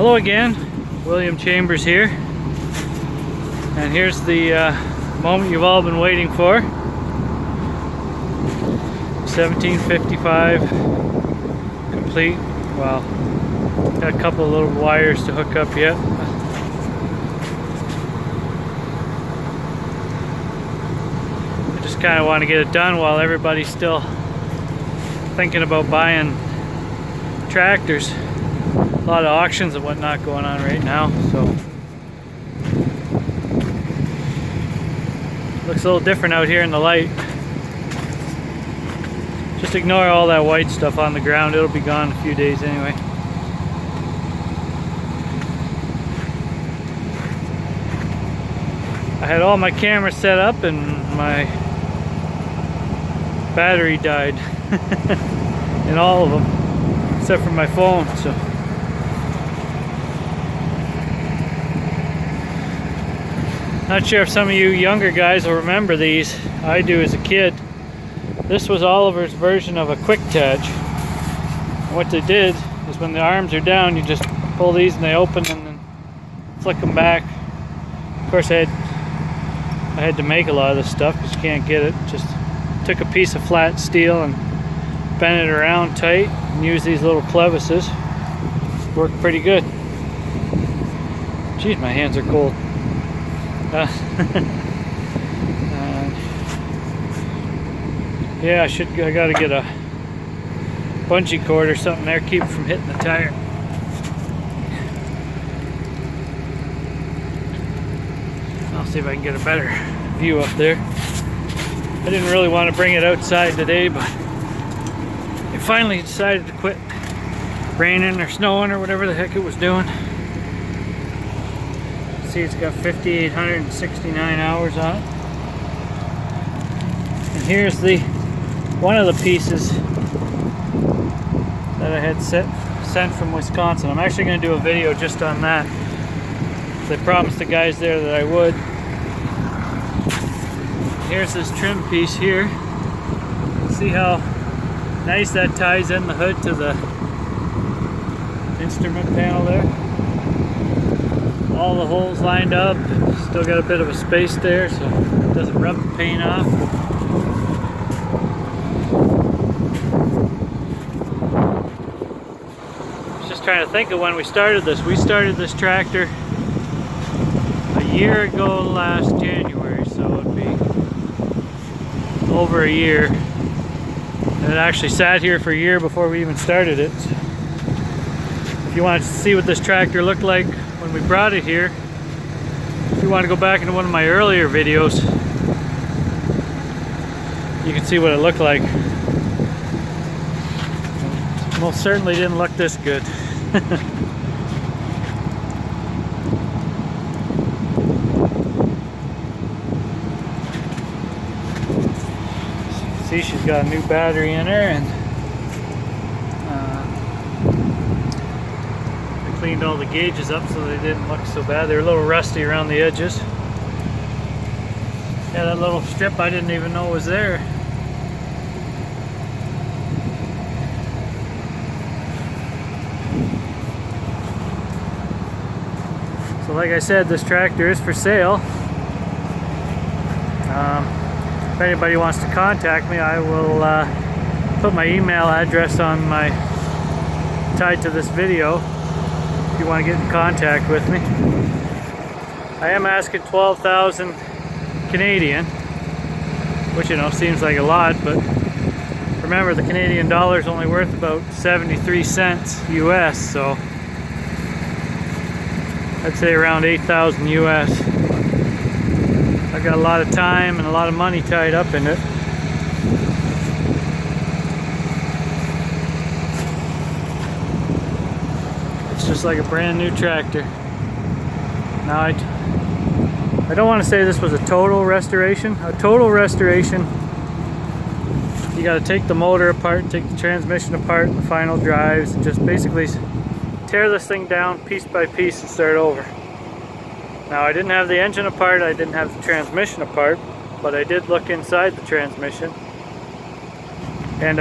Hello again, William Chambers here, and here's the moment you've all been waiting for. 1755 complete. Well, got a couple of little wires to hook up yet. I just kind of want to get it done while everybody's still thinking about buying tractors. A lot of auctions and whatnot going on right now, so looks a little different out here in the light. Just ignore all that white stuff on the ground, it'll be gone in a few days anyway. I had all my cameras set up and my battery died in all of them except for my phone, so not sure if some of you younger guys will remember these. I do as a kid. This was Oliver's version of a quick attach. What they did is when the arms are down, you just pull these and they open and then flick them back. Of course I had to make a lot of this stuff because you can't get it. Just took a piece of flat steel and bent it around tight and used these little clevises. Worked pretty good. Geez, my hands are cold. Yeah, I gotta get a bungee cord or something there, keep it from hitting the tire. I'll see if I can get a better view up there. I didn't really want to bring it outside today, but I finally decided to quit raining or snowing or whatever the heck it was doing. See, it's got 5,869 hours on it. And here's one of the pieces that I had sent from Wisconsin. I'm actually going to do a video just on that. I promised the guys there that I would. Here's this trim piece here. See how nice that ties in the hood to the instrument panel there. All the holes lined up, still got a bit of a space there so it doesn't rub the paint off. I was just trying to think of when we started this. We started this tractor a year ago last January, so it'd be over a year. And it actually sat here for a year before we even started it. If you want to see what this tractor looked like when we brought it here, if you want to go back into one of my earlier videos, you can see what it looked like. It most certainly didn't look this good. See, she's got a new battery in her, and cleaned all the gauges up so they didn't look so bad. They were a little rusty around the edges. Yeah, that little strip I didn't even know was there. So like I said, this tractor is for sale. If anybody wants to contact me, I will put my email address on tied to this video. If you want to get in contact with me. I am asking 12,000 Canadian, which seems like a lot, but remember the Canadian dollar is only worth about 73 cents US, so I'd say around 8,000 US. I've got a lot of time and a lot of money tied up in it. Just like a brand new tractor. Now I don't want to say this was a total restoration. A total restoration, you got to take the motor apart, take the transmission apart, the final drives, and just basically tear this thing down piece by piece and start over. Now I didn't have the engine apart, I didn't have the transmission apart, but I did look inside the transmission, and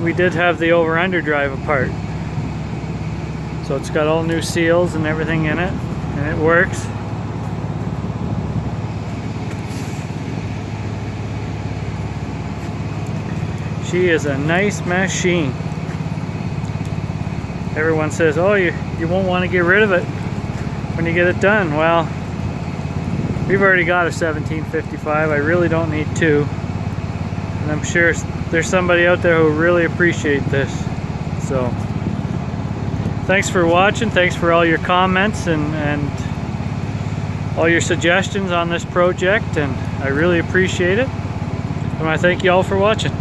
we did have the over-under drive apart. So it's got all new seals and everything in it, and it works. She is a nice machine. Everyone says, oh, you won't want to get rid of it when you get it done. Well, we've already got a 1755. I really don't need two. And I'm sure there's somebody out there who will really appreciate this. So, thanks for watching. Thanks for all your comments and all your suggestions on this project. And I really appreciate it. And I thank you all for watching.